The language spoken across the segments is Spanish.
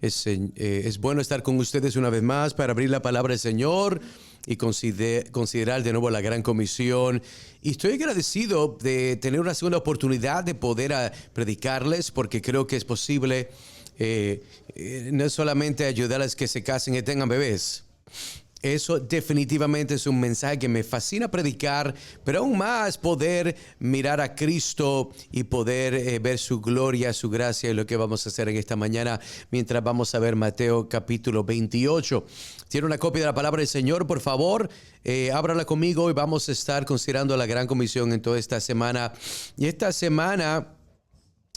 Es bueno estar con ustedes una vez más para abrir la palabra del Señor y considerar de nuevo la gran comisión. Y estoy agradecido de tener una segunda oportunidad de poder predicarles, porque creo que es posible no solamente ayudarles que se casen y tengan bebés. Eso definitivamente es un mensaje que me fascina predicar, pero aún más poder mirar a Cristo y poder ver su gloria, su gracia, y lo que vamos a hacer en esta mañana mientras vamos a ver Mateo capítulo 28. ¿Tiene una copia de la palabra del Señor? Por favor, ábrala conmigo y vamos a estar considerando la gran comisión en toda esta semana. Y esta semana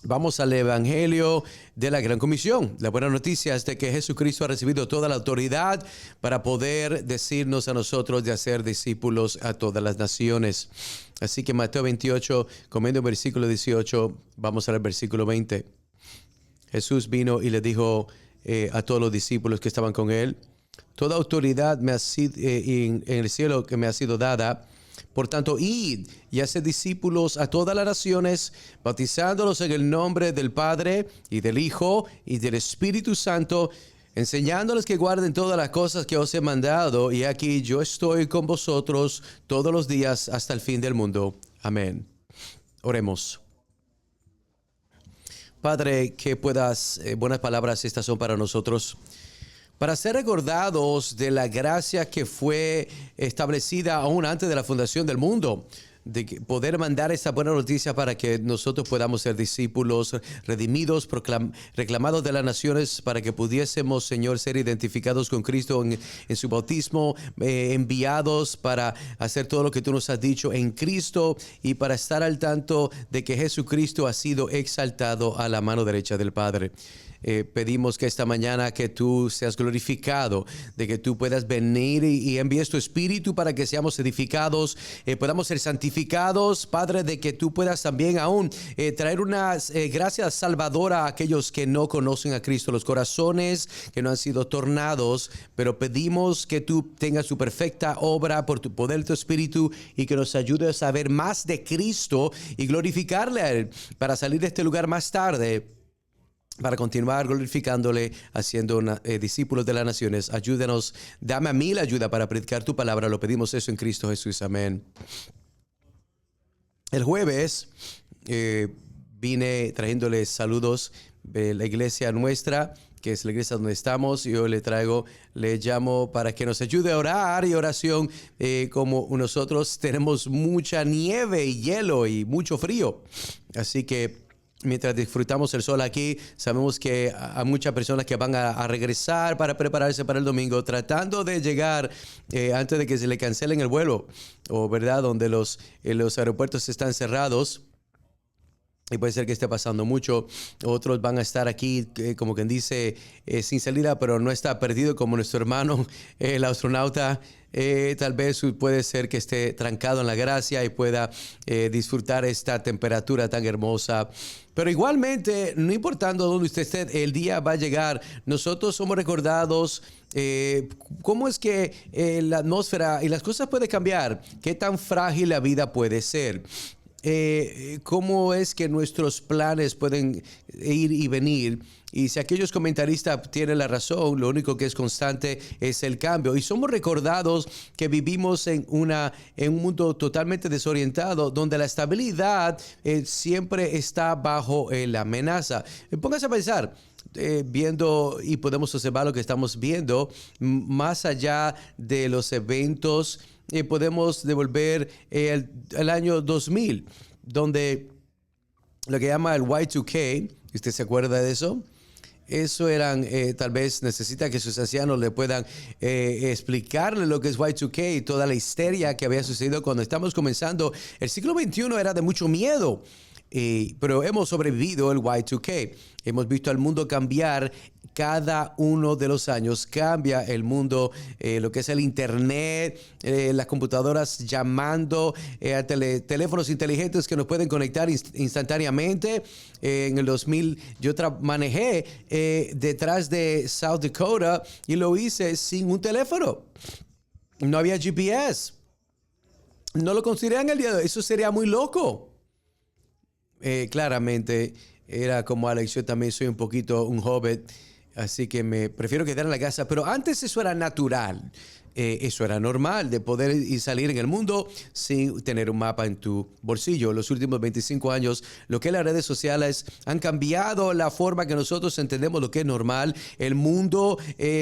vamos al Evangelio de la Gran Comisión. La buena noticia es de que Jesucristo ha recibido toda la autoridad para poder decirnos a nosotros de hacer discípulos a todas las naciones. Así que Mateo 28, comiendo el versículo 18, vamos al versículo 20. Jesús vino y le dijo a todos los discípulos que estaban con él: toda autoridad me ha sido, en el cielo que me ha sido dada. Por tanto, id y haced discípulos a todas las naciones, bautizándolos en el nombre del Padre y del Hijo y del Espíritu Santo, enseñándoles que guarden todas las cosas que os he mandado. Y aquí yo estoy con vosotros todos los días hasta el fin del mundo. Amén. Oremos. Padre, que puedas, buenas palabras estas son para nosotros, para ser recordados de la gracia que fue establecida aún antes de la fundación del mundo, de poder mandar esta buena noticia para que nosotros podamos ser discípulos redimidos, reclamados de las naciones, para que pudiésemos, Señor, ser identificados con Cristo en su bautismo, enviados para hacer todo lo que tú nos has dicho en Cristo y para estar al tanto de que Jesucristo ha sido exaltado a la mano derecha del Padre. Pedimos que esta mañana que tú seas glorificado, de que tú puedas venir y envíes tu Espíritu para que seamos edificados, podamos ser santificados, Padre, de que tú puedas también aún traer una gracia salvadora a aquellos que no conocen a Cristo, los corazones que no han sido tornados, pero pedimos que tú tengas tu perfecta obra por tu poder, tu Espíritu, y que nos ayudes a saber más de Cristo y glorificarle a Él para salir de este lugar más tarde, para continuar glorificándole, haciendo discípulos de las naciones. Ayúdanos, dame a mí la ayuda para predicar tu palabra. Lo pedimos eso en Cristo Jesús. Amén. El jueves vine trayéndoles saludos de la iglesia nuestra, que es la iglesia donde estamos, y hoy le llamo para que nos ayude a orar y oración, como nosotros tenemos mucha nieve y hielo y mucho frío. Así que mientras disfrutamos el sol aquí, sabemos que hay muchas personas que van a regresar para prepararse para el domingo, tratando de llegar antes de que se le cancelen el vuelo, o verdad, donde los aeropuertos están cerrados. Y puede ser que esté pasando mucho. Otros van a estar aquí, como quien dice, sin salida, pero no está perdido, como nuestro hermano, el astronauta. Tal vez puede ser que esté trancado en la gracia y pueda disfrutar esta temperatura tan hermosa. Pero igualmente, no importando dónde usted esté, el día va a llegar. Nosotros somos recordados cómo es que la atmósfera y las cosas pueden cambiar. Qué tan frágil la vida puede ser. Cómo es que nuestros planes pueden ir y venir, y si aquellos comentaristas tienen la razón, lo único que es constante es el cambio, y somos recordados que vivimos en un mundo totalmente desorientado, donde la estabilidad siempre está bajo la amenaza. Póngase a pensar, viendo, y podemos observar lo que estamos viendo, más allá de los eventos. Podemos devolver el año 2000, donde lo que llama el Y2K, ¿usted se acuerda de eso? Eso eran, tal vez necesita que sus ancianos le puedan explicarle lo que es Y2K y toda la histeria que había sucedido cuando estamos comenzando. El siglo XXI era de mucho miedo. Pero hemos sobrevivido el Y2K. Hemos visto al mundo cambiar cada uno de los años. Cambia el mundo, lo que es el internet, las computadoras llamando, teléfonos inteligentes que nos pueden conectar instantáneamente. En el 2000 yo manejé detrás de South Dakota y lo hice sin un teléfono. No había GPS. No lo consideran el día de hoy. Eso sería muy loco. Claramente era como Alex, yo también soy un poquito un hobbit, Así que me prefiero quedar en la casa. Pero antes eso era natural. Eso era normal, de poder ir salir en el mundo sin tener un mapa en tu bolsillo. Los últimos 25 años, lo que las redes sociales han cambiado la forma que nosotros entendemos lo que es normal. El mundo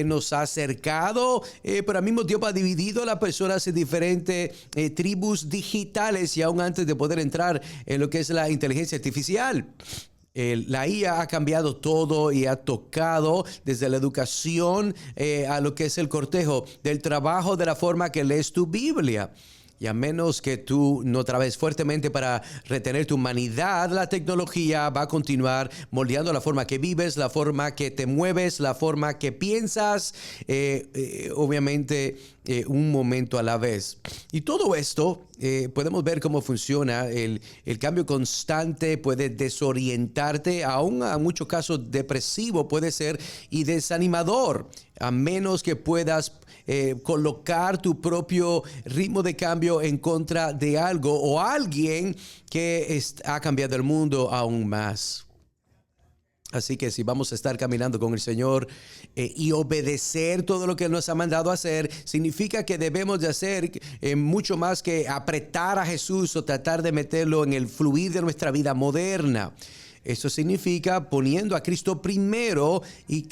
nos ha acercado, pero al mismo tiempo ha dividido a las personas en diferentes tribus digitales y aún antes de poder entrar en lo que es la inteligencia artificial. La IA ha cambiado todo y ha tocado desde la educación a lo que es el cortejo, del trabajo, de la forma que lees tu Biblia. Y a menos que tú no trabajes fuertemente para retener tu humanidad, la tecnología va a continuar moldeando la forma que vives, la forma que te mueves, la forma que piensas, obviamente un momento a la vez. Y todo esto, podemos ver cómo funciona. El cambio constante puede desorientarte, aún en muchos casos depresivo puede ser y desanimador, a menos que puedas colocar tu propio ritmo de cambio en contra de algo o alguien que ha cambiado el mundo aún más. Así que si vamos a estar caminando con el Señor y obedecer todo lo que nos ha mandado a hacer, significa que debemos de hacer mucho más que apretar a Jesús o tratar de meterlo en el fluir de nuestra vida moderna. Eso significa poniendo a Cristo primero y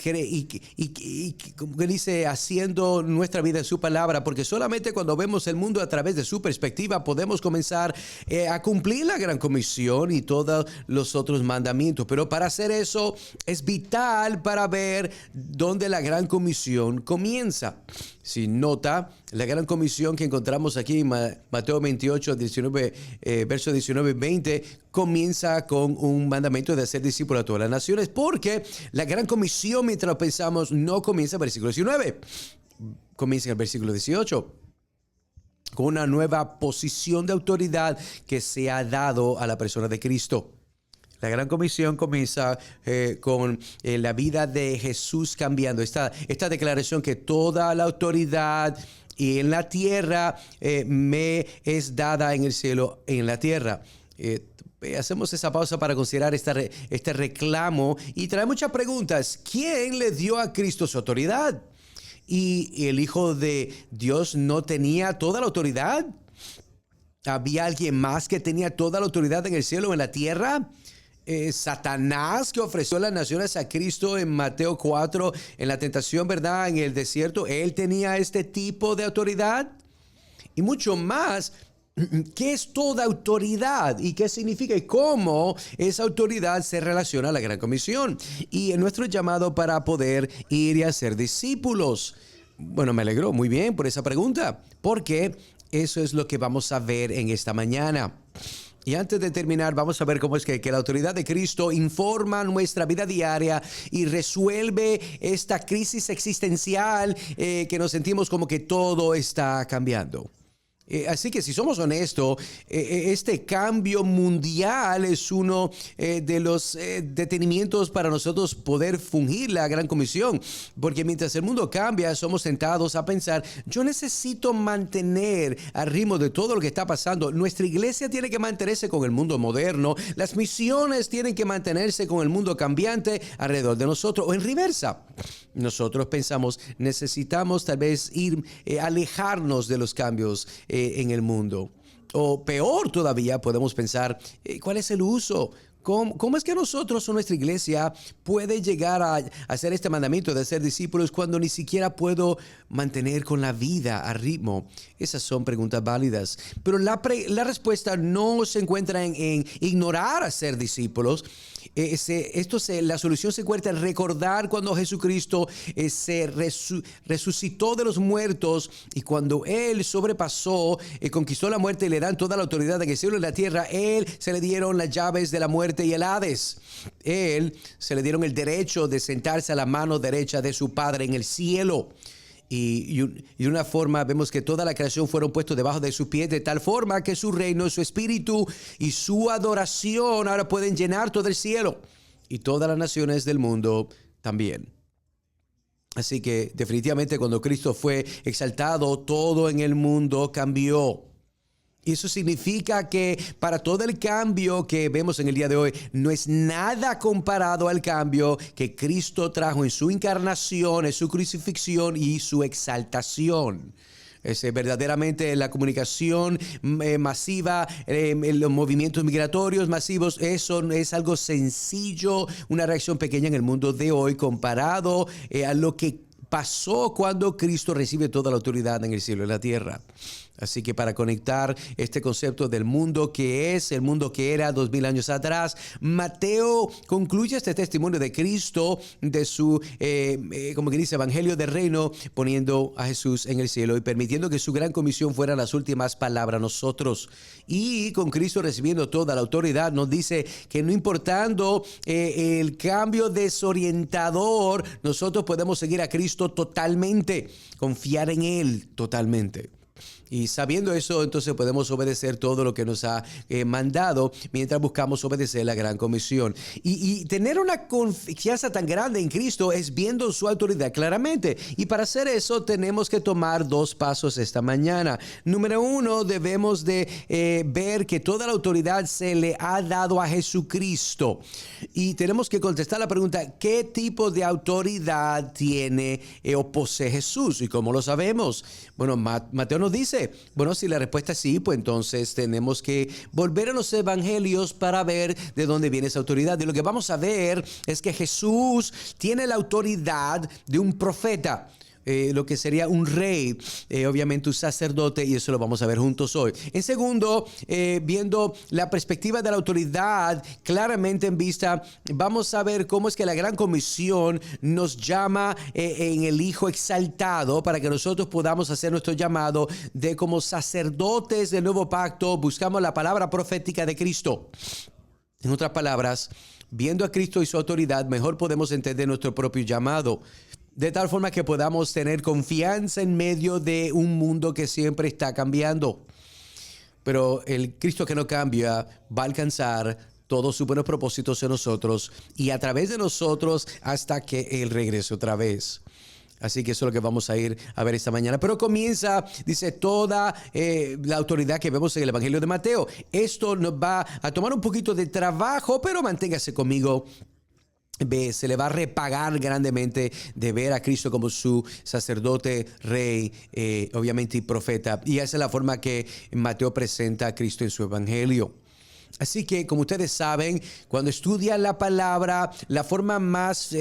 como que dice, haciendo nuestra vida en su palabra, porque solamente cuando vemos el mundo a través de su perspectiva podemos comenzar a cumplir la gran comisión y todos los otros mandamientos. Pero para hacer eso es vital para ver dónde la gran comisión comienza. Si nota, la gran comisión que encontramos aquí en Mateo 28, 19, versos 19 y 20, comienza con un mandamiento de hacer discípulos a todas las naciones, porque la gran comisión, mientras lo pensamos, no comienza en el versículo 19, comienza en el versículo 18. Con una nueva posición de autoridad que se ha dado a la persona de Cristo. La gran comisión comienza con la vida de Jesús cambiando. Esta declaración que toda la autoridad y en la tierra me es dada en el cielo, en la tierra. Hacemos esa pausa para considerar este reclamo y trae muchas preguntas. ¿Quién le dio a Cristo su autoridad? ¿Y el Hijo de Dios no tenía toda la autoridad? ¿Había alguien más que tenía toda la autoridad en el cielo o en la tierra? Satanás, que ofreció las naciones a Cristo en Mateo 4, en la tentación, ¿verdad? En el desierto, él tenía este tipo de autoridad. Y mucho más, ¿qué es toda autoridad? ¿Y qué significa? ¿Y cómo esa autoridad se relaciona a la Gran Comisión? Y en nuestro llamado para poder ir y hacer discípulos. Bueno, me alegró muy bien por esa pregunta, porque eso es lo que vamos a ver en esta mañana. Y antes de terminar, vamos a ver cómo es que la autoridad de Cristo informa nuestra vida diaria y resuelve esta crisis existencial que nos sentimos como que todo está cambiando. Así que si somos honestos, este cambio mundial es uno de los detenimientos para nosotros poder fungir la gran comisión. Porque mientras el mundo cambia, somos tentados a pensar, yo necesito mantener al ritmo de todo lo que está pasando. Nuestra iglesia tiene que mantenerse con el mundo moderno. Las misiones tienen que mantenerse con el mundo cambiante alrededor de nosotros. O en reversa. Nosotros pensamos, necesitamos tal vez alejarnos de los cambios en el mundo. O peor todavía, podemos pensar, ¿cuál es el uso? ¿Cómo es que nosotros o nuestra iglesia puede llegar a hacer este mandamiento de ser discípulos cuando ni siquiera puedo mantener con la vida a ritmo? Esas son preguntas válidas. Pero la respuesta no se encuentra en ignorar a ser discípulos. La solución se encuentra en recordar cuando Jesucristo se resucitó de los muertos y cuando Él sobrepasó, conquistó la muerte y le dan toda la autoridad en el cielo y en la tierra. Él se le dieron las llaves de la muerte y el Hades. Él se le dieron el derecho de sentarse a la mano derecha de su Padre en el cielo. Y de una forma vemos que toda la creación fueron puestos debajo de sus pies, de tal forma que su reino, su espíritu y su adoración ahora pueden llenar todo el cielo y todas las naciones del mundo también. Así que definitivamente cuando Cristo fue exaltado, todo en el mundo cambió. Eso significa que para todo el cambio que vemos en el día de hoy, no es nada comparado al cambio que Cristo trajo en su encarnación, en su crucifixión y su exaltación. Verdaderamente la comunicación masiva, los movimientos migratorios masivos, eso es algo sencillo, una reacción pequeña en el mundo de hoy comparado a lo que pasó cuando Cristo recibe toda la autoridad en el cielo y en la tierra. Así que para conectar este concepto del mundo que es, el mundo que era 2000 años atrás, Mateo concluye este testimonio de Cristo, de su, como que dice, evangelio del reino, poniendo a Jesús en el cielo y permitiendo que su gran comisión fuera las últimas palabras a nosotros. Y con Cristo recibiendo toda la autoridad, nos dice que no importando el cambio desorientador, nosotros podemos seguir a Cristo totalmente, confiar en Él totalmente. Y sabiendo eso, entonces podemos obedecer todo lo que nos ha mandado mientras buscamos obedecer la gran comisión. Y tener una confianza tan grande en Cristo es viendo su autoridad claramente. Y para hacer eso tenemos que tomar dos pasos esta mañana. Número uno, debemos de ver que toda la autoridad se le ha dado a Jesucristo. Y tenemos que contestar la pregunta, ¿qué tipo de autoridad tiene o posee Jesús? ¿Y cómo lo sabemos? Bueno, Mateo nos dice, bueno, si la respuesta es sí, pues entonces tenemos que volver a los evangelios para ver de dónde viene esa autoridad. Y lo que vamos a ver es que Jesús tiene la autoridad de un profeta. Lo que sería un rey, obviamente un sacerdote, y eso lo vamos a ver juntos hoy. En segundo, viendo la perspectiva de la autoridad claramente en vista, vamos a ver cómo es que la gran comisión nos llama en el Hijo exaltado para que nosotros podamos hacer nuestro llamado de como sacerdotes del nuevo pacto, buscamos la palabra profética de Cristo. En otras palabras, viendo a Cristo y su autoridad, mejor podemos entender nuestro propio llamado. De tal forma que podamos tener confianza en medio de un mundo que siempre está cambiando. Pero el Cristo que no cambia va a alcanzar todos sus buenos propósitos en nosotros y a través de nosotros hasta que Él regrese otra vez. Así que eso es lo que vamos a ir a ver esta mañana. Pero comienza, dice, toda la autoridad que vemos en el Evangelio de Mateo. Esto nos va a tomar un poquito de trabajo, pero manténgase conmigo. Se le va a repagar grandemente de ver a Cristo como su sacerdote, rey, obviamente y profeta. Y esa es la forma que Mateo presenta a Cristo en su evangelio. Así que, como ustedes saben, cuando estudian la palabra, la forma más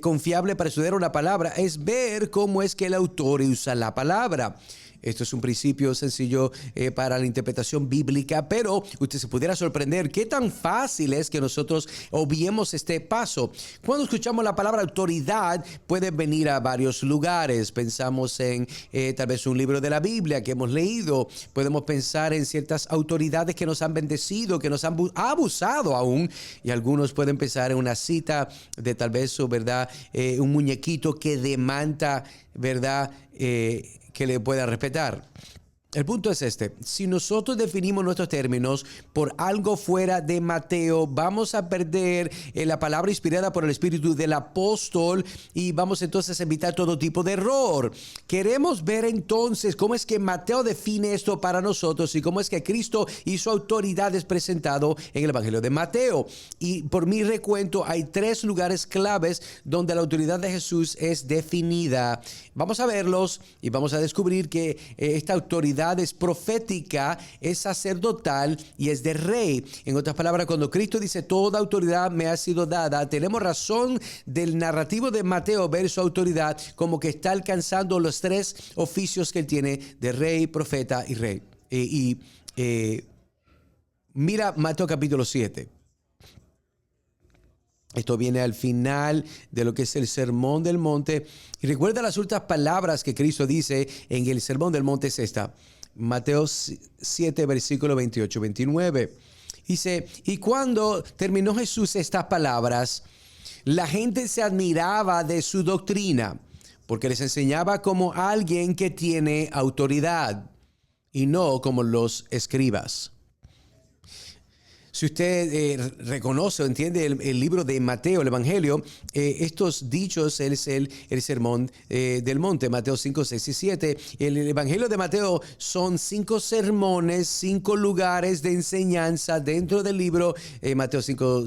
confiable para estudiar una palabra es ver cómo es que el autor usa la palabra. Esto es un principio sencillo para la interpretación bíblica, pero usted se pudiera sorprender qué tan fácil es que nosotros obviemos este paso. Cuando escuchamos la palabra autoridad, puede venir a varios lugares. Pensamos en tal vez un libro de la Biblia que hemos leído. Podemos pensar en ciertas autoridades que nos han bendecido, que nos han abusado aún. Y algunos pueden pensar en una cita de tal vez, ¿verdad? Un muñequito que demanda, ¿verdad? Que le pueda respetar. El punto es este: si nosotros definimos nuestros términos por algo fuera de Mateo, vamos a perder la palabra inspirada por el Espíritu del apóstol y vamos entonces a evitar todo tipo de error. Queremos ver entonces cómo es que Mateo define esto para nosotros y cómo es que Cristo y su autoridad es presentado en el Evangelio de Mateo. Y por mi recuento hay 3 lugares claves donde la autoridad de Jesús es definida. Vamos a verlos y vamos a descubrir que esta autoridad es profética, es sacerdotal y es de rey. En otras palabras, cuando Cristo dice toda autoridad me ha sido dada, tenemos razón del narrativo de Mateo ver su autoridad como que está alcanzando los 3 oficios que él tiene de rey, profeta y rey. Mira Mateo capítulo 7. Esto viene al final de lo que es el Sermón del Monte. Y recuerda las últimas palabras que Cristo dice en el Sermón del Monte es esta. Mateo 7, versículo 28-29. Dice, y cuando terminó Jesús estas palabras, la gente se admiraba de su doctrina, porque les enseñaba como alguien que tiene autoridad y no como los escribas. Si usted reconoce o entiende el libro de Mateo, el Evangelio, estos dichos es el sermón del monte, Mateo 5, 6 y 7. El Evangelio de Mateo son 5 sermones, 5 lugares de enseñanza dentro del libro. Mateo 5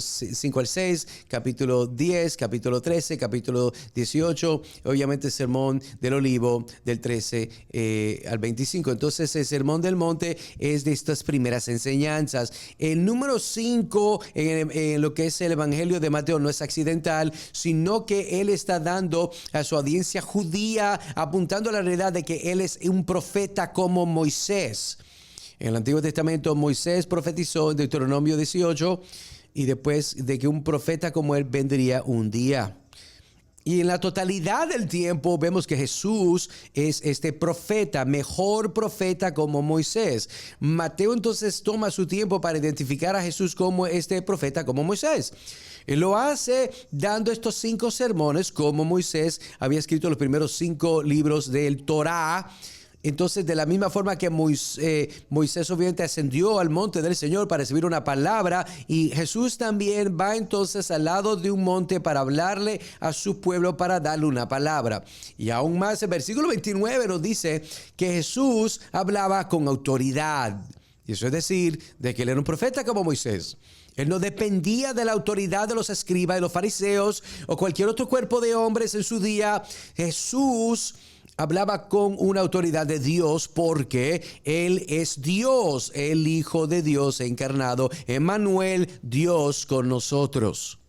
al 6, capítulo 10, capítulo 13, capítulo 18, obviamente el sermón del olivo del 13 al 25. Entonces el sermón del monte es de estas primeras enseñanzas. El número 5 en lo que es el Evangelio de Mateo no es accidental, sino que él está dando a su audiencia judía, apuntando a la realidad de que él es un profeta como Moisés. En el Antiguo Testamento Moisés profetizó en Deuteronomio 18 y después de que un profeta como él vendría un día. Y en la totalidad del tiempo vemos que Jesús es este profeta, mejor profeta como Moisés. Mateo entonces toma su tiempo para identificar a Jesús como este profeta como Moisés. Él lo hace dando estos 5 sermones como Moisés había escrito los primeros 5 libros del Torá. Entonces, de la misma forma que Moisés obviamente ascendió al monte del Señor para recibir una palabra, y Jesús también va entonces al lado de un monte para hablarle a su pueblo, para darle una palabra. Y aún más, el versículo 29 nos dice que Jesús hablaba con autoridad. Y eso es decir, de que él era un profeta como Moisés. Él no dependía de la autoridad de los escribas, de los fariseos o cualquier otro cuerpo de hombres en su día. Jesús hablaba con una autoridad de Dios porque Él es Dios, el Hijo de Dios encarnado, Emmanuel, Dios con nosotros.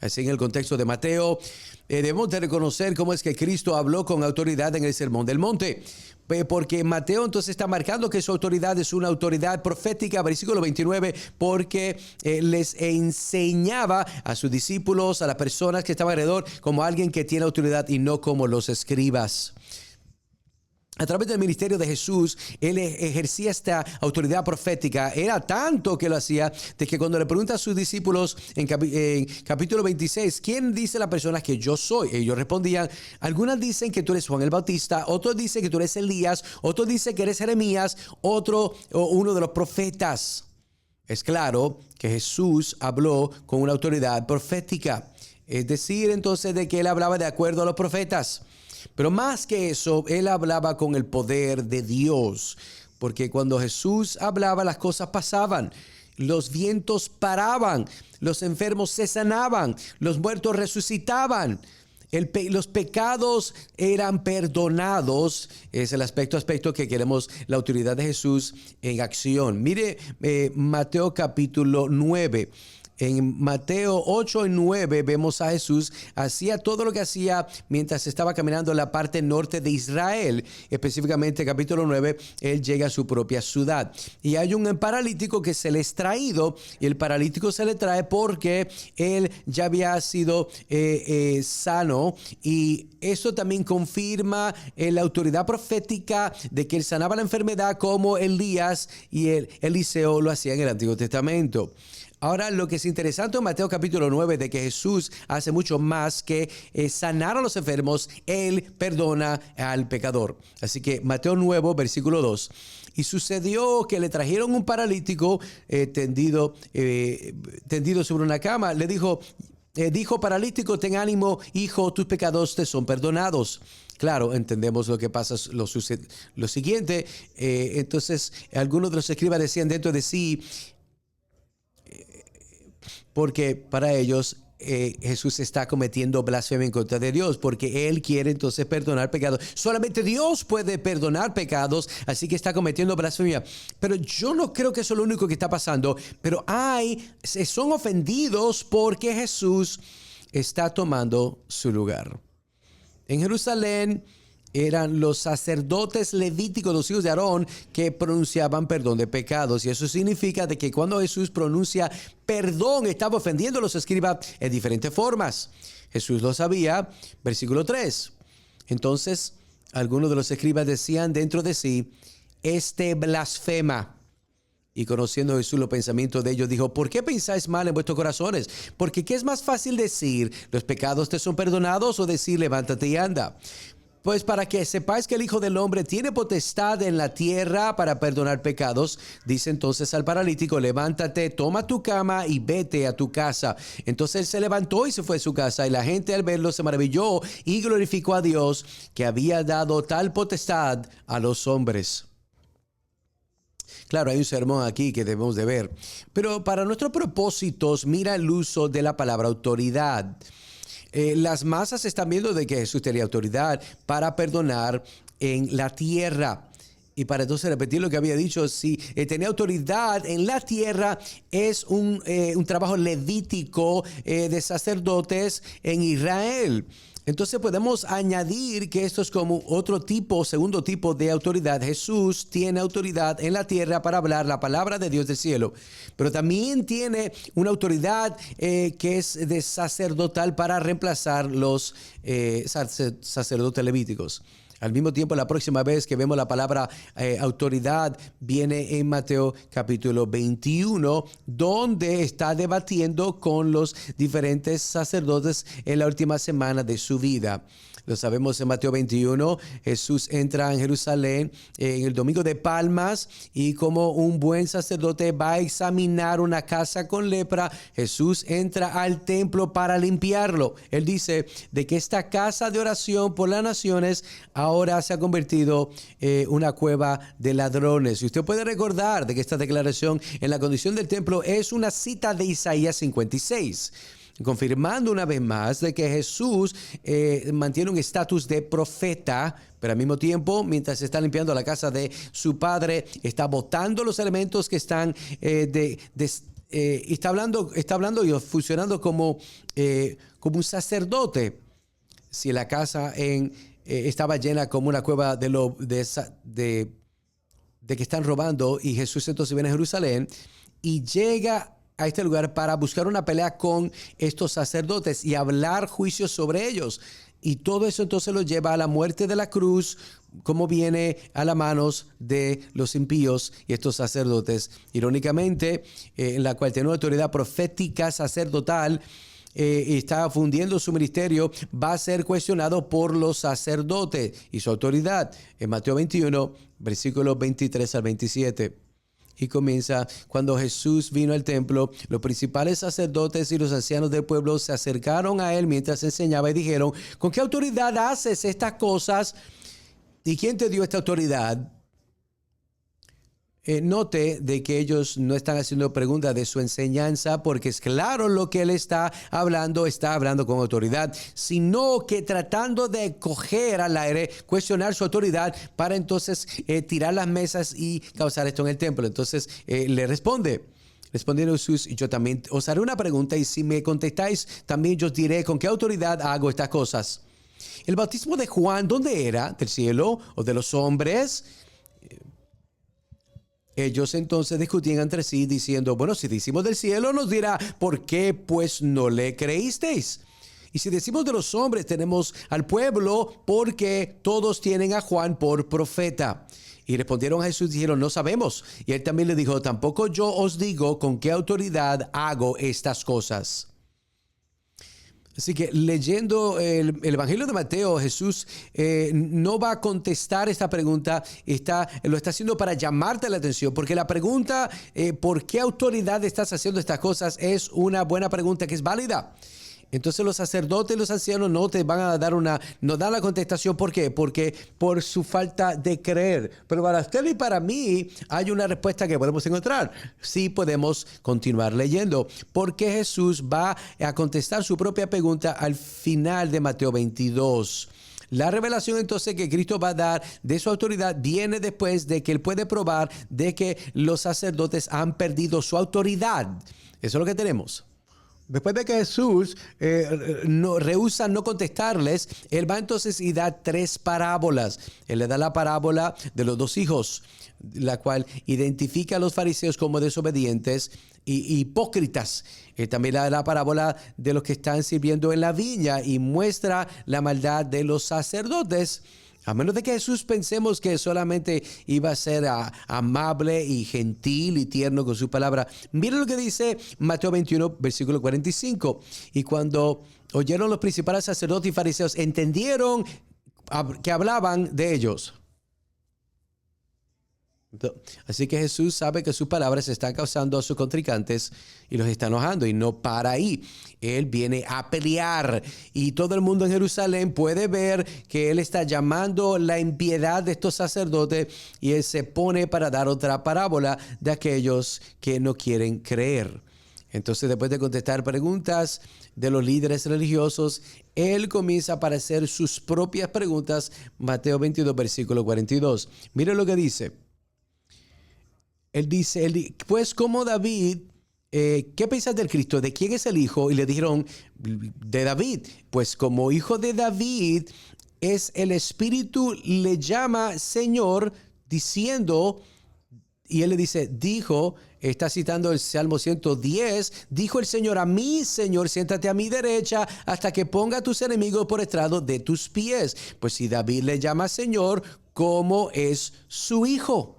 Así en el contexto de Mateo, debemos de reconocer cómo es que Cristo habló con autoridad en el Sermón del Monte. Porque Mateo entonces está marcando que su autoridad es una autoridad profética, versículo 29, porque les enseñaba a sus discípulos, a las personas que estaban alrededor, como alguien que tiene autoridad y no como los escribas. A través del ministerio de Jesús, él ejercía esta autoridad profética. Era tanto que lo hacía, de que cuando le pregunta a sus discípulos en capítulo 26, ¿quién dice la persona que yo soy? Ellos respondían, algunas dicen que tú eres Juan el Bautista, otros dicen que tú eres Elías, otros dicen que eres Jeremías, uno de los profetas. Es claro que Jesús habló con una autoridad profética. Es decir, entonces, de que él hablaba de acuerdo a los profetas. Pero más que eso, él hablaba con el poder de Dios, porque cuando Jesús hablaba, las cosas pasaban. Los vientos paraban, los enfermos se sanaban, los muertos resucitaban. Los pecados eran perdonados. Es el aspecto que queremos la autoridad de Jesús en acción. Mire Mateo capítulo 9. En Mateo 8 y 9 vemos a Jesús, hacía todo lo que hacía mientras estaba caminando en la parte norte de Israel. Específicamente capítulo 9, él llega a su propia ciudad. Y hay un paralítico que se le es traído, y el paralítico se le trae porque él ya había sido sano. Y eso también confirma la autoridad profética de que él sanaba la enfermedad como Elías y Eliseo lo hacían en el Antiguo Testamento. Ahora, lo que es interesante en Mateo capítulo 9, de que Jesús hace mucho más que sanar a los enfermos, Él perdona al pecador. Así que Mateo 9, versículo 2. Y sucedió que le trajeron un paralítico tendido sobre una cama. Le dijo, paralítico, ten ánimo, hijo, tus pecados te son perdonados. Claro, entendemos lo que pasa, lo siguiente. Entonces, algunos de los escribas decían dentro de sí, porque para ellos Jesús está cometiendo blasfemia en contra de Dios, porque Él quiere entonces perdonar pecados. Solamente Dios puede perdonar pecados, así que está cometiendo blasfemia. Pero yo no creo que eso es lo único que está pasando, pero son ofendidos porque Jesús está tomando su lugar. En Jerusalén eran los sacerdotes levíticos, los hijos de Aarón, que pronunciaban perdón de pecados. Y eso significa de que cuando Jesús pronuncia perdón, estaba ofendiendo a los escribas en diferentes formas. Jesús lo sabía. Versículo 3. Entonces, algunos de los escribas decían dentro de sí, este blasfema. Y conociendo Jesús los pensamientos de ellos, dijo, ¿por qué pensáis mal en vuestros corazones? Porque ¿qué es más fácil decir, los pecados te son perdonados, o decir, levántate y anda? Pues para que sepáis que el Hijo del Hombre tiene potestad en la tierra para perdonar pecados, dice entonces al paralítico, levántate, toma tu cama y vete a tu casa. Entonces él se levantó y se fue a su casa, y la gente al verlo se maravilló y glorificó a Dios, que había dado tal potestad a los hombres. Claro, hay un sermón aquí que debemos de ver, pero para nuestros propósitos, mira el uso de la palabra autoridad. Las masas están viendo de que Jesús tenía autoridad para perdonar en la tierra. Y para entonces repetir lo que había dicho, si tenía autoridad en la tierra, es un trabajo levítico de sacerdotes en Israel. Entonces podemos añadir que esto es como otro tipo, segundo tipo de autoridad. Jesús tiene autoridad en la tierra para hablar la palabra de Dios del cielo, pero también tiene una autoridad que es de sacerdotal para reemplazar los sacerdotes levíticos. Al mismo tiempo, la próxima vez que vemos la palabra autoridad viene en Mateo capítulo 21, donde está debatiendo con los diferentes sacerdotes en la última semana de su vida. Lo sabemos en Mateo 21, Jesús entra en Jerusalén en el domingo de Palmas, y como un buen sacerdote va a examinar una casa con lepra, Jesús entra al templo para limpiarlo. Él dice de que esta casa de oración por las naciones ahora se ha convertido en una cueva de ladrones. Y usted puede recordar de que esta declaración en la condición del templo es una cita de Isaías 56. Confirmando una vez más de que Jesús mantiene un estatus de profeta, pero al mismo tiempo, mientras está limpiando la casa de su padre, está botando los elementos que están está hablando y funcionando como un sacerdote. Si la casa estaba llena como una cueva de que están robando, y Jesús entonces viene a Jerusalén y llega a este lugar para buscar una pelea con estos sacerdotes y hablar juicios sobre ellos. Y todo eso entonces lo lleva a la muerte de la cruz, como viene a las manos de los impíos y estos sacerdotes. Irónicamente, en la cual tiene una autoridad profética sacerdotal, y está fundiendo su ministerio, va a ser cuestionado por los sacerdotes y su autoridad. En Mateo 21, versículos 23 al 27. Y comienza: cuando Jesús vino al templo, los principales sacerdotes y los ancianos del pueblo se acercaron a él mientras enseñaba y dijeron: ¿con qué autoridad haces estas cosas? ¿Y quién te dio esta autoridad? Note de que ellos no están haciendo preguntas de su enseñanza, porque es claro lo que él está hablando con autoridad, sino que tratando de coger al aire, cuestionar su autoridad para entonces tirar las mesas y causar esto en el templo. Entonces le respondiendo Jesús: yo también os haré una pregunta, y si me contestáis, también yo os diré con qué autoridad hago estas cosas. El bautismo de Juan, ¿dónde era? ¿Del cielo o de los hombres? Ellos entonces discutían entre sí diciendo: bueno, si decimos del cielo, nos dirá, ¿por qué pues no le creísteis? Y si decimos de los hombres, tenemos al pueblo, porque todos tienen a Juan por profeta. Y respondieron a Jesús y dijeron: no sabemos. Y él también le dijo: tampoco yo os digo con qué autoridad hago estas cosas. Así que leyendo el Evangelio de Mateo, Jesús no va a contestar esta pregunta, lo está haciendo para llamarte la atención, porque la pregunta ¿por qué autoridad estás haciendo estas cosas? Es una buena pregunta que es válida. Entonces los sacerdotes y los ancianos no te van a dar no dan la contestación. ¿Por qué? Porque por su falta de creer. Pero para usted y para mí hay una respuesta que podemos encontrar. Sí, podemos continuar leyendo, porque Jesús va a contestar su propia pregunta al final de Mateo 22. La revelación entonces que Cristo va a dar de su autoridad viene después de que él puede probar de que los sacerdotes han perdido su autoridad. Eso es lo que tenemos. Después de que Jesús rehúsa no contestarles, él va entonces y da 3 parábolas. Él le da la parábola de los 2 hijos, la cual identifica a los fariseos como desobedientes y hipócritas. Él también le da la parábola de los que están sirviendo en la viña y muestra la maldad de los sacerdotes. A menos de que Jesús pensemos que solamente iba a ser amable y gentil y tierno con su palabra. Miren lo que dice Mateo 21, versículo 45. Y cuando oyeron los principales sacerdotes y fariseos, entendieron que hablaban de ellos. Así que Jesús sabe que sus palabras están causando a sus contrincantes y los está enojando, y no para ahí. Él viene a pelear, y todo el mundo en Jerusalén puede ver que él está llamando la impiedad de estos sacerdotes, y él se pone para dar otra parábola de aquellos que no quieren creer. Entonces, después de contestar preguntas de los líderes religiosos, él comienza para hacer sus propias preguntas. Mateo 22, versículo 42. Mire lo que dice. Él dice, pues como David, ¿qué piensas del Cristo? ¿De quién es el hijo? Y le dijeron, de David. Pues como hijo de David, es el Espíritu le llama Señor, diciendo, y él le dice, está citando el Salmo 110, dijo el Señor a mí, Señor, siéntate a mi derecha hasta que ponga a tus enemigos por estrado de tus pies. Pues si David le llama Señor, ¿cómo es su hijo?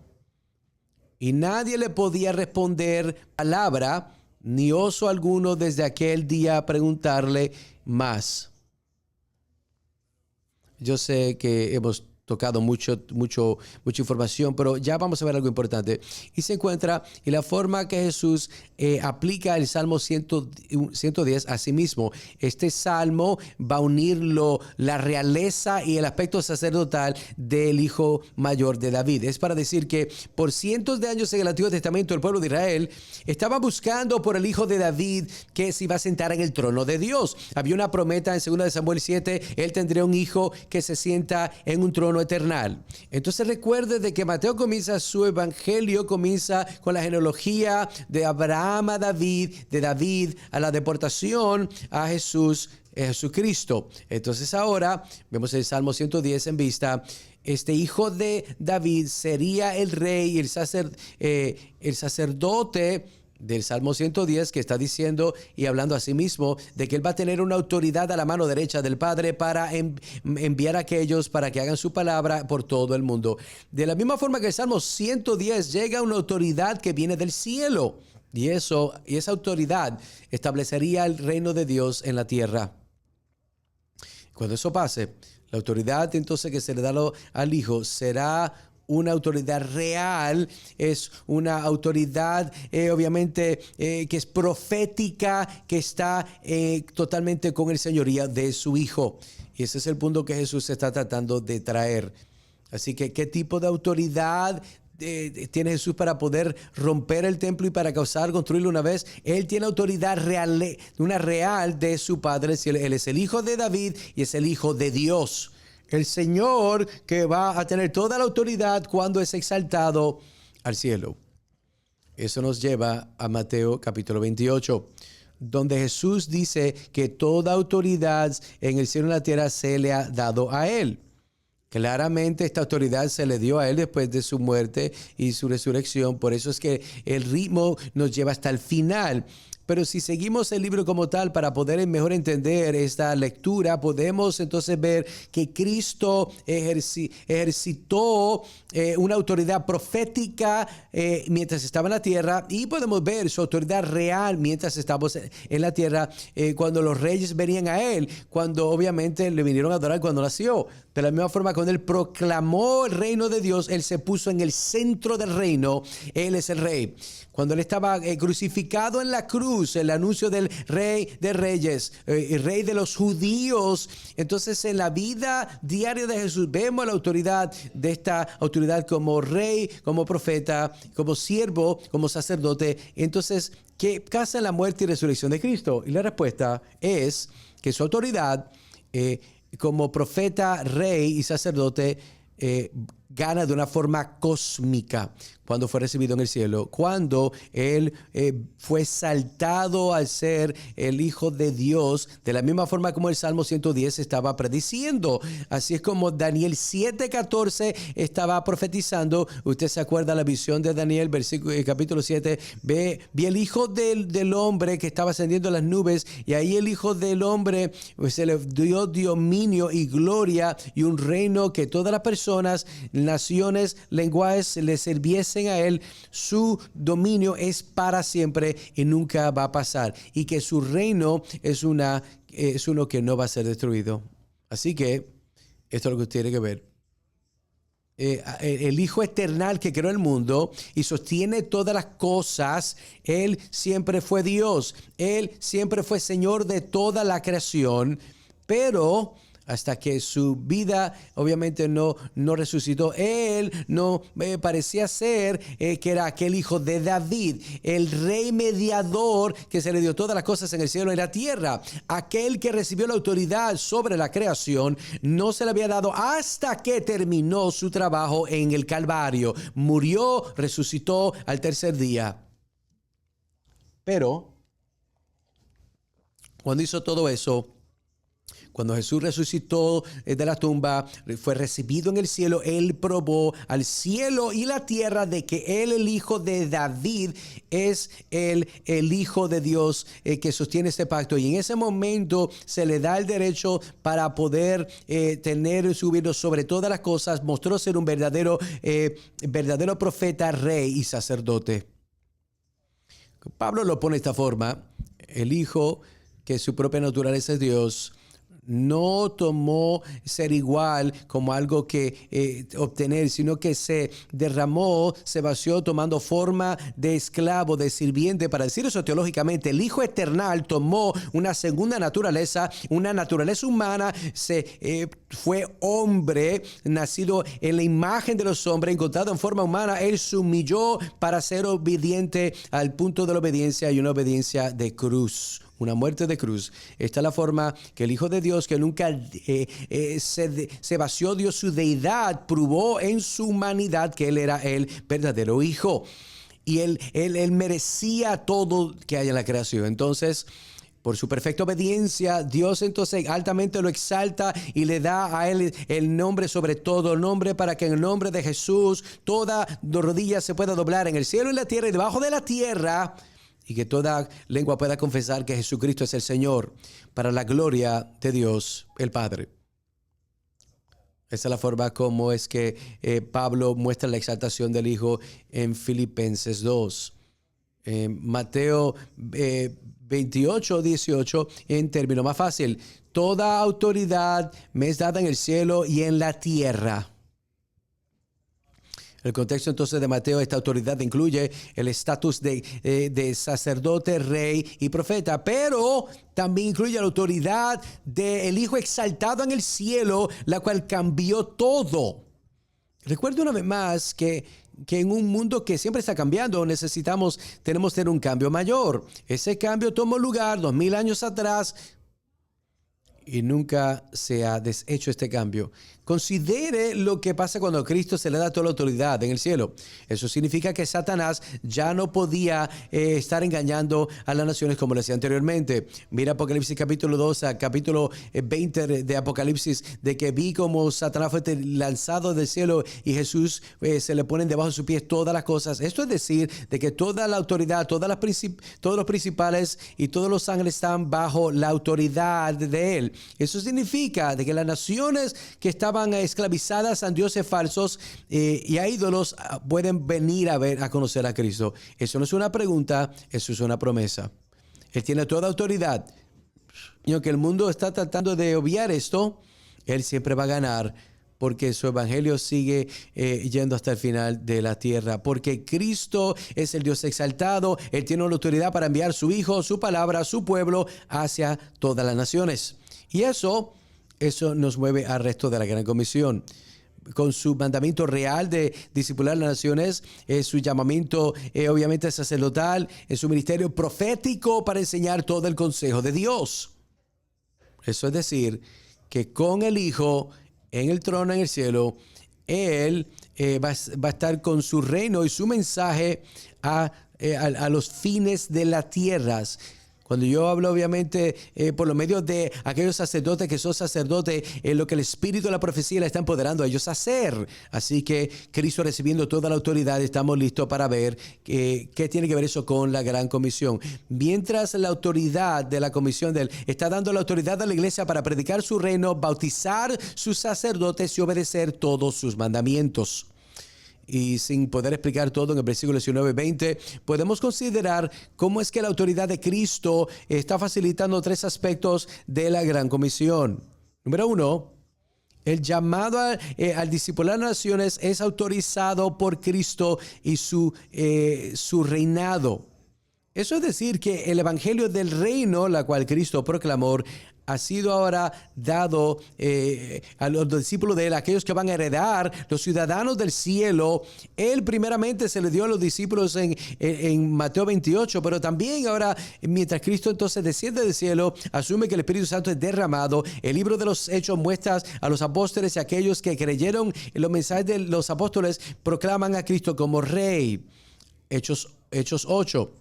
Y nadie le podía responder palabra, ni oso alguno desde aquel día a preguntarle más. Yo sé que hemos tocado mucha información, pero ya vamos a ver algo importante. Y se encuentra en la forma que Jesús aplica el Salmo 110 a sí mismo. Este salmo va a unir la realeza y el aspecto sacerdotal del hijo mayor de David. Es para decir que por cientos de años en el Antiguo Testamento el pueblo de Israel estaba buscando por el hijo de David que se iba a sentar en el trono de Dios. Había una promesa en 2 de Samuel 7, él tendría un hijo que se sienta en un trono eternal. Entonces recuerde de que Mateo comienza su evangelio, comienza con la genealogía de Abraham a David, de David a la deportación a Jesucristo. Entonces ahora vemos el Salmo 110 en vista. Este hijo de David sería el rey, el sacerdote del Salmo 110, que está diciendo y hablando a sí mismo de que él va a tener una autoridad a la mano derecha del Padre para enviar a aquellos para que hagan su palabra por todo el mundo. De la misma forma que el Salmo 110 llega una autoridad que viene del cielo, y esa autoridad establecería el reino de Dios en la tierra. Cuando eso pase, la autoridad entonces que se le da al Hijo será una autoridad real, es una autoridad obviamente que es profética, que está totalmente con el señorío de su Hijo. Y ese es el punto que Jesús está tratando de traer. Así que, ¿qué tipo de autoridad tiene Jesús para poder romper el templo y para construirlo una vez? Él tiene autoridad real, una real de su Padre. Él es el Hijo de David y es el Hijo de Dios. El Señor que va a tener toda la autoridad cuando es exaltado al cielo. Eso nos lleva a Mateo capítulo 28, donde Jesús dice que toda autoridad en el cielo y en la tierra se le ha dado a Él. Claramente esta autoridad se le dio a Él después de su muerte y su resurrección. Por eso es que el ritmo nos lleva hasta el final. Pero si seguimos el libro como tal para poder mejor entender esta lectura, podemos entonces ver que Cristo ejercitó una autoridad profética mientras estaba en la tierra, y podemos ver su autoridad real mientras estábamos en la tierra cuando los reyes venían a Él, cuando obviamente le vinieron a adorar cuando nació. De la misma forma, cuando Él proclamó el reino de Dios, Él se puso en el centro del reino. Él es el rey. Cuando Él estaba crucificado en la cruz, el anuncio del Rey de Reyes, el Rey de los judíos. Entonces, en la vida diaria de Jesús vemos la autoridad de esta autoridad como rey, como profeta, como siervo, como sacerdote. Entonces, ¿qué pasa en la muerte y resurrección de Cristo? Y la respuesta es que su autoridad como profeta, rey y sacerdote gana de una forma cósmica cuando fue recibido en el cielo, cuando Él fue exaltado al ser el Hijo de Dios, de la misma forma como el Salmo 110 estaba prediciendo. Así es como Daniel 7:14 estaba profetizando. Usted se acuerda la visión de Daniel, capítulo 7, vi el Hijo del Hombre que estaba ascendiendo a las nubes, y ahí el Hijo del Hombre se le dio dominio y gloria y un reino que todas las personas, naciones, lenguajes le sirviesen a Él. Su dominio es para siempre y nunca va a pasar, y que su reino es uno que no va a ser destruido. Así que Esto es lo que usted tiene que ver. El Hijo eternal que creó el mundo y sostiene todas las cosas, Él siempre fue Dios. Él siempre fue Señor de toda la creación, pero hasta que su vida obviamente no resucitó, Él no parecía ser que era aquel hijo de David, el rey mediador que se le dio todas las cosas en el cielo y en la tierra. Aquel que recibió la autoridad sobre la creación no se le había dado hasta que terminó su trabajo en el Calvario. Murió, resucitó al tercer día. Pero cuando hizo todo eso, cuando Jesús resucitó de la tumba, fue recibido en el cielo, Él probó al cielo y la tierra de que Él, el hijo de David, es el hijo de Dios que sostiene este pacto. Y en ese momento se le da el derecho para poder tener su gobierno sobre todas las cosas. Mostró ser un verdadero profeta, rey y sacerdote. Pablo lo pone de esta forma: el hijo, que su propia naturaleza es Dios, no tomó ser igual como algo que obtener, sino que se derramó, se vació tomando forma de esclavo, de sirviente. Para decir eso teológicamente, el Hijo eternal tomó una segunda naturaleza, una naturaleza humana, fue hombre, nacido en la imagen de los hombres, encontrado en forma humana. Él se humilló para ser obediente al punto de la obediencia, y una obediencia de cruz. Una muerte de cruz. Esta es la forma que el Hijo de Dios, que nunca se vació de su deidad, probó en su humanidad que Él era el verdadero Hijo. Y Él merecía todo que hay en la creación. Entonces, por su perfecta obediencia, Dios entonces altamente lo exalta y le da a Él el nombre sobre todo nombre, para que en el nombre de Jesús toda rodilla se pueda doblar en el cielo y en la tierra y debajo de la tierra, y que toda lengua pueda confesar que Jesucristo es el Señor, para la gloria de Dios el Padre. Esa es la forma como es que Pablo muestra la exaltación del Hijo en Filipenses 2. Mateo 28, 18, en término más fácil: toda autoridad me es dada en el cielo y en la tierra. El contexto entonces de Mateo, esta autoridad incluye el estatus de sacerdote, rey y profeta, pero también incluye la autoridad del Hijo exaltado en el cielo, la cual cambió todo. Recuerdo una vez más que en un mundo que siempre está cambiando, tenemos que tener un cambio mayor. Ese cambio tomó lugar 2000 años atrás y nunca se ha deshecho este cambio. Considere lo que pasa cuando a Cristo se le da toda la autoridad en el cielo. Eso significa que Satanás ya no podía estar engañando a las naciones como lo hacía anteriormente. Mira Apocalipsis capítulo 2 a capítulo 20 de Apocalipsis, de que vi como Satanás fue lanzado del cielo y Jesús se le ponen debajo de sus pies todas las cosas. Esto es decir, de que toda la autoridad, todos los principales y todos los ángeles están bajo la autoridad de Él. Eso significa de que las naciones que estaban esclavizadas a dioses falsos y a ídolos pueden venir a conocer a Cristo. Eso no es una pregunta, eso es una promesa. Él tiene toda autoridad. Y aunque el mundo está tratando de obviar esto, Él siempre va a ganar, porque su evangelio sigue yendo hasta el final de la tierra. Porque Cristo es el Dios exaltado. Él tiene la autoridad para enviar su Hijo, su palabra, su pueblo hacia todas las naciones. Y eso nos mueve al resto de la Gran Comisión. Con su mandamiento real de discipular las naciones, su llamamiento obviamente sacerdotal, su ministerio profético para enseñar todo el consejo de Dios. Eso es decir, que con el Hijo en el trono en el cielo, Él va a estar con su reino y su mensaje a los fines de la tierra. Cuando yo hablo obviamente por los medios de aquellos sacerdotes que son sacerdotes, lo que el espíritu de la profecía le está empoderando a ellos a hacer. Así que Cristo recibiendo toda la autoridad, estamos listos para ver qué tiene que ver eso con la Gran Comisión. Mientras la autoridad de la comisión de Él está dando la autoridad a la iglesia para predicar su reino, bautizar sus sacerdotes y obedecer todos sus mandamientos. Y sin poder explicar todo en el versículo 19-20, podemos considerar cómo es que la autoridad de Cristo está facilitando tres aspectos de la Gran Comisión. Número 1, El llamado al discipular naciones es autorizado por Cristo y su reinado. Eso es decir que el evangelio del reino, la cual Cristo proclamó, ha sido ahora dado a los discípulos de él, aquellos que van a heredar, los ciudadanos del cielo. Él primeramente se le dio a los discípulos en Mateo 28, pero también ahora, mientras Cristo entonces desciende del cielo, asume que el Espíritu Santo es derramado. El libro de los Hechos muestra a los apóstoles y a aquellos que creyeron en los mensajes de los apóstoles, proclaman a Cristo como Rey. Hechos 8.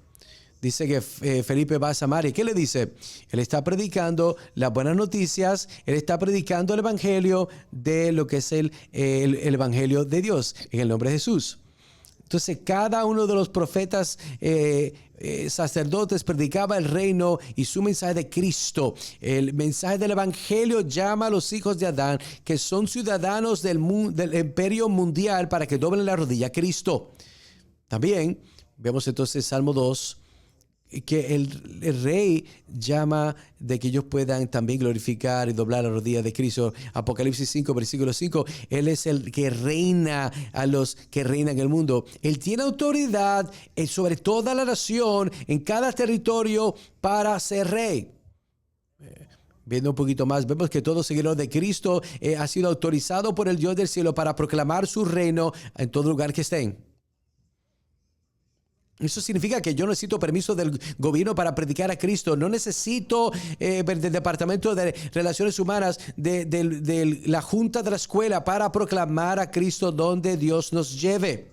Dice que Felipe va a Samaria. ¿Qué le dice? Él está predicando las buenas noticias. Él está predicando el evangelio de lo que es el evangelio de Dios en el nombre de Jesús. Entonces, cada uno de los profetas sacerdotes predicaba el reino y su mensaje de Cristo. El mensaje del evangelio llama a los hijos de Adán, que son ciudadanos del imperio mundial, para que doblen la rodilla a Cristo. También vemos entonces Salmo 2, que el rey llama de que ellos puedan también glorificar y doblar la rodilla de Cristo. Apocalipsis 5, versículo 5. Él es el que reina a los que reinan en el mundo. Él tiene autoridad sobre toda la nación, en cada territorio, para ser rey. Viendo un poquito más, vemos que todo seguidor de Cristo ha sido autorizado por el Dios del cielo para proclamar su reino en todo lugar que estén. Eso significa que yo no necesito permiso del gobierno para predicar a Cristo. No necesito del Departamento de Relaciones Humanas, de la Junta de la Escuela, para proclamar a Cristo donde Dios nos lleve.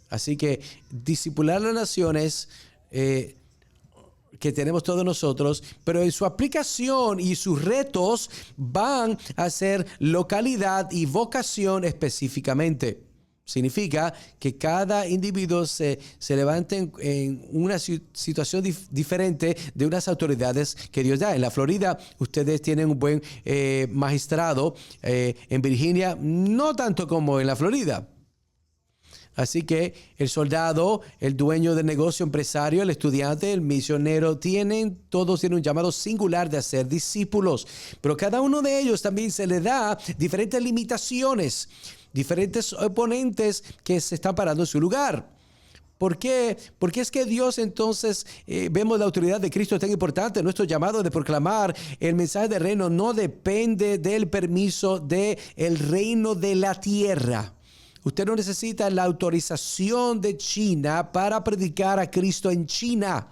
Así que discipular las naciones que tenemos todos nosotros, pero en su aplicación y sus retos van a ser localidad y vocación específicamente. Significa que cada individuo se levante en una situación diferente de unas autoridades que Dios da. En la Florida, ustedes tienen un buen magistrado. En Virginia, no tanto como en la Florida. Así que el soldado, el dueño del negocio, empresario, el estudiante, el misionero, todos tienen un llamado singular de hacer discípulos. Pero cada uno de ellos también se le da diferentes limitaciones, diferentes oponentes que se están parando en su lugar. ¿Por qué? Porque es que Dios entonces vemos la autoridad de Cristo tan importante. Nuestro llamado de proclamar el mensaje del reino no depende del permiso del reino de la tierra. Usted no necesita la autorización de China para predicar a Cristo en China.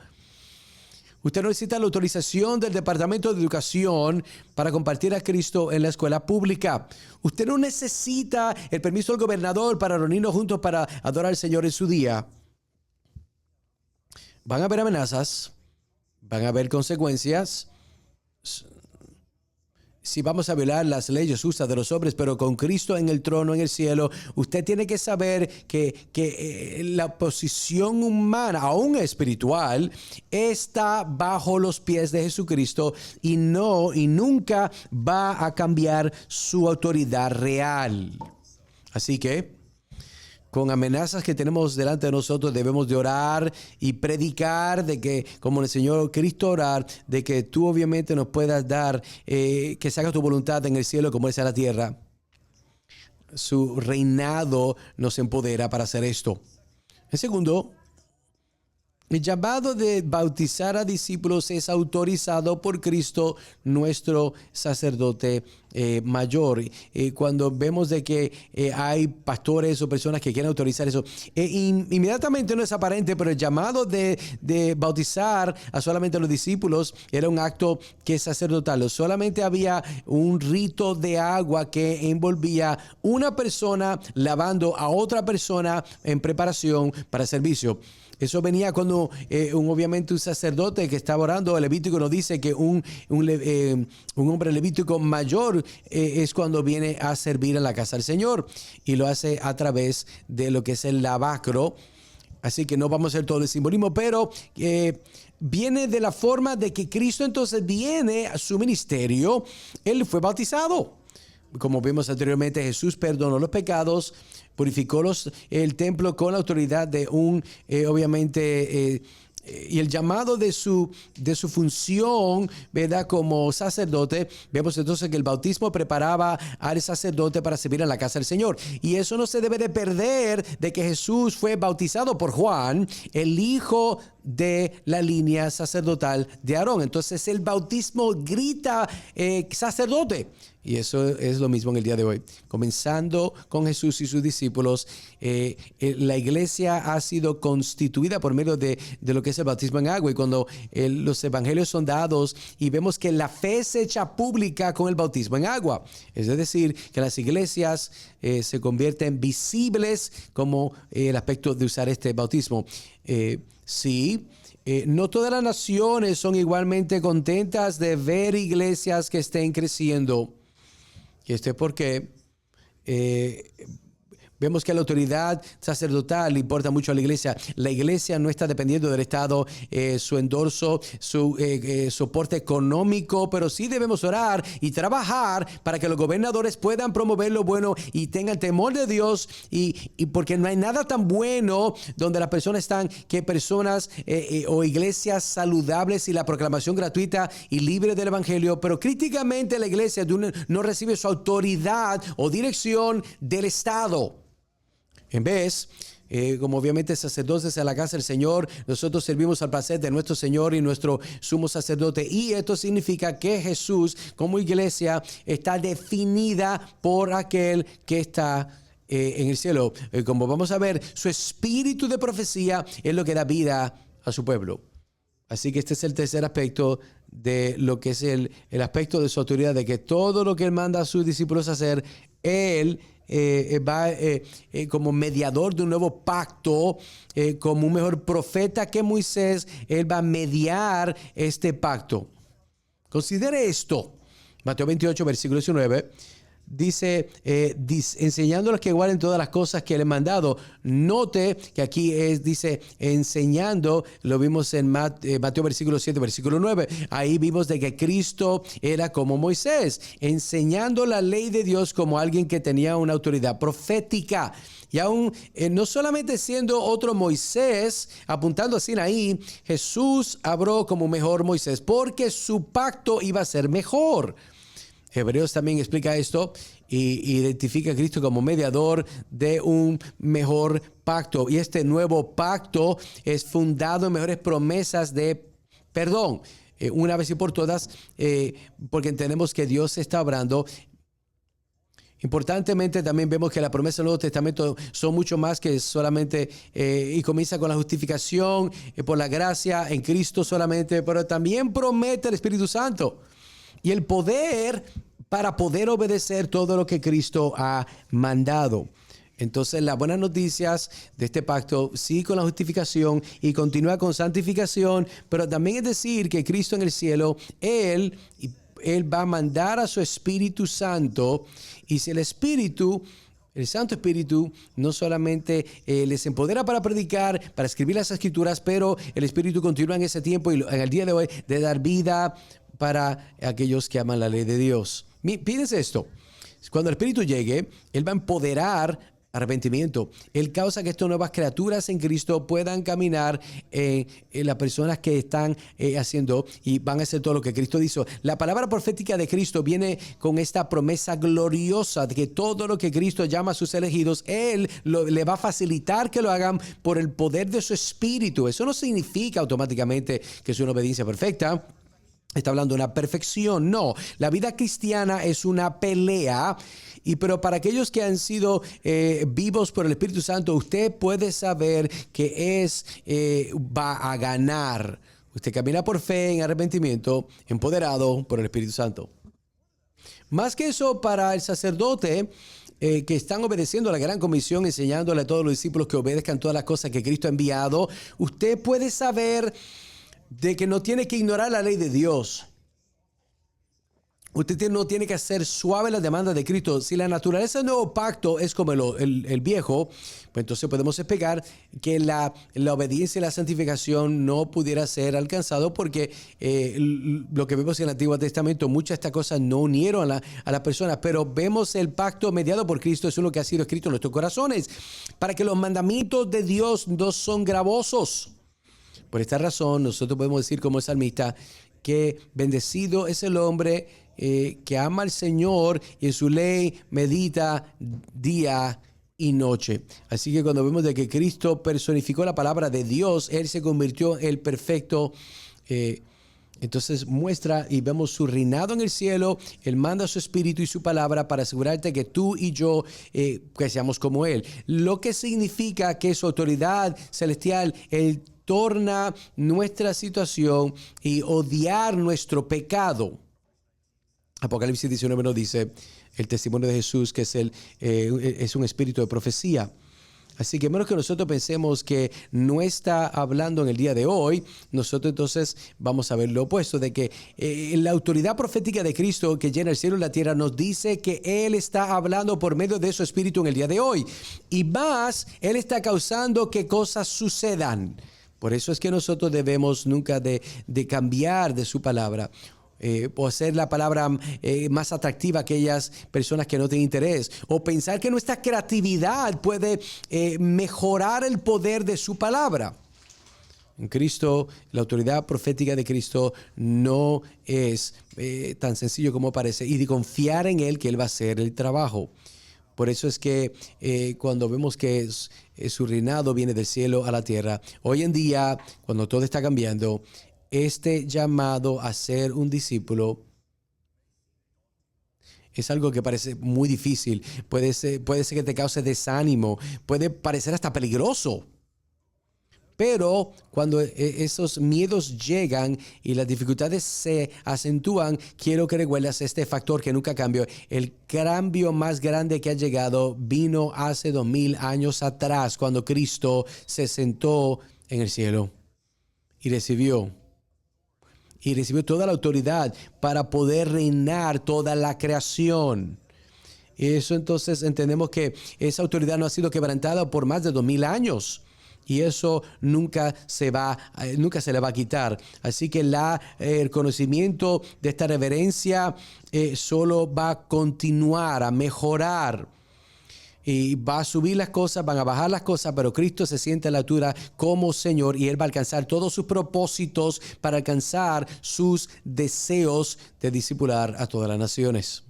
Usted no necesita la autorización del Departamento de Educación para compartir a Cristo en la escuela pública. Usted no necesita el permiso del gobernador para reunirnos juntos para adorar al Señor en su día. Van a haber amenazas, van a haber consecuencias. Si vamos a violar las leyes justas de los hombres, pero con Cristo en el trono en el cielo, usted tiene que saber que la posición humana, aún espiritual, está bajo los pies de Jesucristo y nunca va a cambiar su autoridad real. Así que, con amenazas que tenemos delante de nosotros, debemos de orar y predicar de que, como le enseñó Cristo orar, de que tú obviamente nos puedas dar, que se haga tu voluntad en el cielo como es en la tierra. Su reinado nos empodera para hacer esto. En segundo, el llamado de bautizar a discípulos es autorizado por Cristo, nuestro sacerdote mayor. Cuando vemos de que hay pastores o personas que quieren autorizar eso, inmediatamente no es aparente, pero el llamado de bautizar a solamente los discípulos era un acto que es sacerdotal. Solamente había un rito de agua que envolvía una persona lavando a otra persona en preparación para servicio. Eso venía cuando obviamente un sacerdote que estaba orando, el Levítico nos dice que un hombre levítico mayor es cuando viene a servir en la casa del Señor y lo hace a través de lo que es el lavacro. Así que no vamos a hacer todo el simbolismo, pero viene de la forma de que Cristo entonces viene a su ministerio. Él fue bautizado. Como vimos anteriormente, Jesús perdonó los pecados, purificó el templo con la autoridad de un y el llamado de su función, ¿verdad? Como sacerdote, vemos entonces que el bautismo preparaba al sacerdote para servir en la casa del Señor. Y eso no se debe de perder, de que Jesús fue bautizado por Juan, el hijo de la línea sacerdotal de Aarón. Entonces el bautismo grita sacerdote. Y eso es lo mismo en el día de hoy. Comenzando con Jesús y sus discípulos, la iglesia ha sido constituida por medio de lo que es el bautismo en agua. Y cuando los evangelios son dados y vemos que la fe se echa pública con el bautismo en agua. Es decir, que las iglesias se convierten visibles como el aspecto de usar este bautismo. Sí. No todas las naciones son igualmente contentas de ver iglesias que estén creciendo. Y esto es porque vemos que la autoridad sacerdotal le importa mucho a la iglesia. La iglesia no está dependiendo del Estado, su endorso, su soporte económico, pero sí debemos orar y trabajar para que los gobernadores puedan promover lo bueno y tengan temor de Dios. Y porque no hay nada tan bueno donde las personas están que personas o iglesias saludables y la proclamación gratuita y libre del evangelio, pero críticamente la iglesia no recibe su autoridad o dirección del Estado. En vez, como obviamente sacerdotes a la casa del Señor, nosotros servimos al placer de nuestro Señor y nuestro sumo sacerdote. Y esto significa que Jesús, como iglesia, está definida por aquel que está en el cielo. Como vamos a ver, su espíritu de profecía es lo que da vida a su pueblo. Así que este es el tercer aspecto de lo que es el aspecto de su autoridad, de que todo lo que Él manda a sus discípulos a hacer, Él va como mediador de un nuevo pacto, como un mejor profeta que Moisés. Él va a mediar este pacto. Considere esto. Mateo 28, versículo 19. Dice, enseñándolos que guarden todas las cosas que le he mandado. Note que aquí dice enseñando, lo vimos en Mateo versículo 7, versículo 9. Ahí vimos de que Cristo era como Moisés, enseñando la ley de Dios como alguien que tenía una autoridad profética. Y aún no solamente siendo otro Moisés, apuntando a Sinaí, Jesús habló como mejor Moisés, porque su pacto iba a ser mejor. Hebreos también explica esto y identifica a Cristo como mediador de un mejor pacto. Y este nuevo pacto es fundado en mejores promesas de perdón. Una vez y por todas, porque entendemos que Dios está obrando. Importantemente también vemos que las promesas del Nuevo Testamento son mucho más que solamente, y comienza con la justificación por la gracia en Cristo solamente, pero también promete el Espíritu Santo. Y el poder para poder obedecer todo lo que Cristo ha mandado. Entonces, las buenas noticias de este pacto, sí, con la justificación y continúa con santificación, pero también es decir que Cristo en el cielo, Él va a mandar a su Espíritu Santo, y si el Santo Espíritu no solamente les empodera para predicar, para escribir las Escrituras, pero el Espíritu continúa en ese tiempo y en el día de hoy de dar vida para aquellos que aman la ley de Dios. Fíjense esto. Cuando el Espíritu llegue, Él va a empoderar arrepentimiento. Él causa que estas nuevas criaturas en Cristo puedan caminar en las personas que están haciendo y van a hacer todo lo que Cristo hizo. La palabra profética de Cristo viene con esta promesa gloriosa de que todo lo que Cristo llama a sus elegidos, Él le va a facilitar que lo hagan por el poder de su Espíritu. Eso no significa automáticamente que es una obediencia perfecta. Está hablando de una perfección. No, la vida cristiana es una pelea. Pero para aquellos que han sido vivos por el Espíritu Santo, usted puede saber que va a ganar. Usted camina por fe en arrepentimiento, empoderado por el Espíritu Santo. Más que eso, para el sacerdote, que están obedeciendo a la gran comisión, enseñándole a todos los discípulos que obedezcan todas las cosas que Cristo ha enviado, usted puede saber de que no tiene que ignorar la ley de Dios. Usted no tiene que hacer suave las demandas de Cristo. Si la naturaleza del nuevo pacto es como el viejo, pues entonces podemos explicar que la obediencia y la santificación no pudiera ser alcanzado porque lo que vemos en el Antiguo Testamento, muchas de estas cosas no unieron a las personas, pero vemos el pacto mediado por Cristo, eso es lo que ha sido escrito en nuestros corazones, para que los mandamientos de Dios no son gravosos. Por esta razón, nosotros podemos decir como el salmista que bendecido es el hombre que ama al Señor y en su ley medita día y noche. Así que cuando vemos de que Cristo personificó la palabra de Dios, Él se convirtió en el perfecto. Entonces muestra y vemos su reinado en el cielo. Él manda su espíritu y su palabra para asegurarte que tú y yo que seamos como Él. Lo que significa que su autoridad celestial, Él torna nuestra situación y odiar nuestro pecado. Apocalipsis 19 nos dice el testimonio de Jesús que es un espíritu de profecía. Así que menos que nosotros pensemos que no está hablando en el día de hoy, nosotros entonces vamos a ver lo opuesto, de que la autoridad profética de Cristo que llena el cielo y la tierra nos dice que Él está hablando por medio de su espíritu en el día de hoy. Y más, Él está causando que cosas sucedan. Por eso es que nosotros debemos nunca de cambiar de su palabra. O hacer la palabra más atractiva a aquellas personas que no tienen interés, o pensar que nuestra creatividad puede mejorar el poder de su palabra. En Cristo, la autoridad profética de Cristo no es tan sencillo como parece, y de confiar en Él que Él va a hacer el trabajo. Por eso es que cuando vemos que su reinado viene del cielo a la tierra, hoy en día, cuando todo está cambiando, este llamado a ser un discípulo es algo que parece muy difícil. Puede ser que te cause desánimo. Puede parecer hasta peligroso. Pero cuando esos miedos llegan y las dificultades se acentúan, quiero que recuerdes este factor que nunca cambió. El cambio más grande que ha llegado vino hace 2000 años atrás, cuando Cristo se sentó en el cielo y recibió toda la autoridad para poder reinar toda la creación. Y eso entonces entendemos que esa autoridad no ha sido quebrantada por más de 2000 años. Y eso nunca se le va a quitar. Así que el conocimiento de esta reverencia solo va a continuar a mejorar. Y va a subir las cosas, van a bajar las cosas, pero Cristo se siente a la altura como Señor y Él va a alcanzar todos sus propósitos para alcanzar sus deseos de discipular a todas las naciones.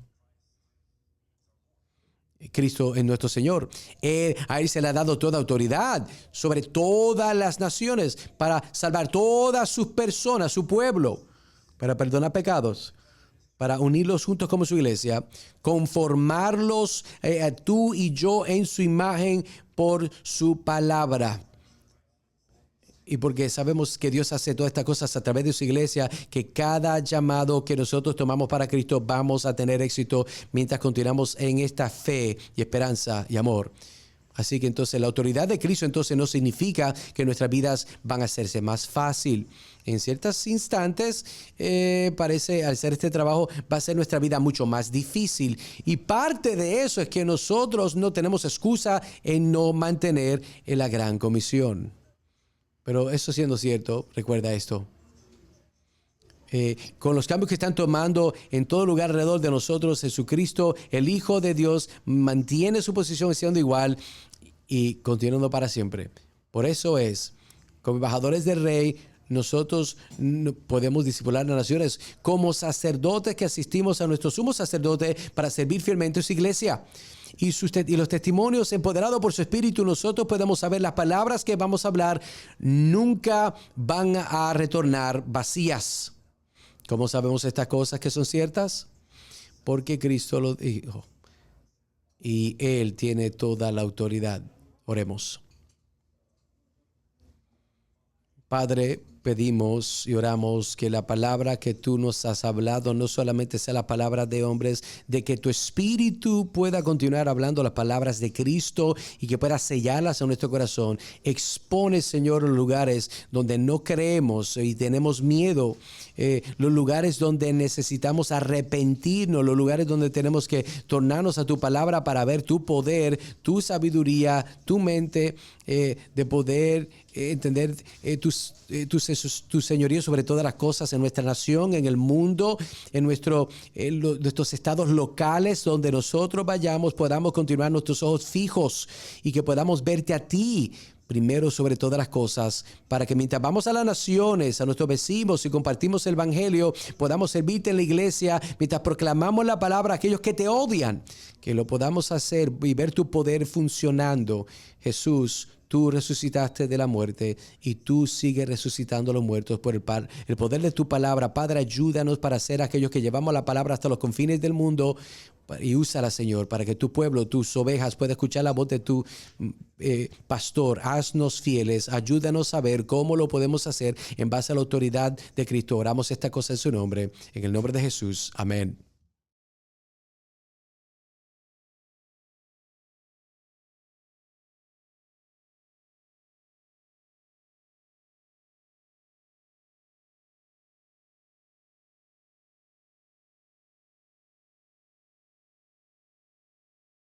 Cristo es nuestro Señor. A Él se le ha dado toda autoridad sobre todas las naciones para salvar todas sus personas, su pueblo, para perdonar pecados, para unirlos juntos como su iglesia, conformarlos tú y yo en su imagen por su palabra. Y porque sabemos que Dios hace todas estas cosas a través de su iglesia, que cada llamado que nosotros tomamos para Cristo vamos a tener éxito mientras continuamos en esta fe y esperanza y amor. Así que entonces la autoridad de Cristo entonces no significa que nuestras vidas van a hacerse más fácil. En ciertos instantes parece, al hacer este trabajo, va a ser nuestra vida mucho más difícil. Y parte de eso es que nosotros no tenemos excusa en no mantener la gran comisión. Pero eso siendo cierto, recuerda esto. Con los cambios que están tomando en todo lugar alrededor de nosotros, Jesucristo, el Hijo de Dios, mantiene su posición siendo igual y continuando para siempre. Por eso es, como embajadores del Rey, nosotros podemos discipular a las naciones como sacerdotes que asistimos a nuestro sumo sacerdote para servir fielmente a su iglesia. Y los testimonios empoderados por su espíritu, nosotros podemos saber las palabras que vamos a hablar nunca van a retornar vacías. ¿Cómo sabemos estas cosas que son ciertas? Porque Cristo lo dijo. Y Él tiene toda la autoridad. Oremos. Padre, pedimos y oramos que la palabra que tú nos has hablado no solamente sea la palabra de hombres, de que tu espíritu pueda continuar hablando las palabras de Cristo y que pueda sellarlas en nuestro corazón. Expone, Señor, los lugares donde no creemos y tenemos miedo, los lugares donde necesitamos arrepentirnos, los lugares donde tenemos que tornarnos a tu palabra para ver tu poder, tu sabiduría, tu mente, de poder entender tu señorío sobre todas las cosas en nuestra nación, en el mundo, en nuestros estados locales, donde nosotros vayamos, podamos continuar nuestros ojos fijos y que podamos verte a ti primero sobre todas las cosas, para que mientras vamos a las naciones, a nuestros vecinos y compartimos el evangelio, podamos servirte en la iglesia, mientras proclamamos la palabra a aquellos que te odian, que lo podamos hacer y ver tu poder funcionando. Jesús, tú resucitaste de la muerte y tú sigues resucitando a los muertos por el poder de tu palabra. Padre, ayúdanos para ser aquellos que llevamos la palabra hasta los confines del mundo, y úsala, Señor, para que tu pueblo, tus ovejas, pueda escuchar la voz de tu pastor. Haznos fieles, ayúdanos a ver cómo lo podemos hacer en base a la autoridad de Cristo. Oramos esta cosa en su nombre, en el nombre de Jesús. Amén.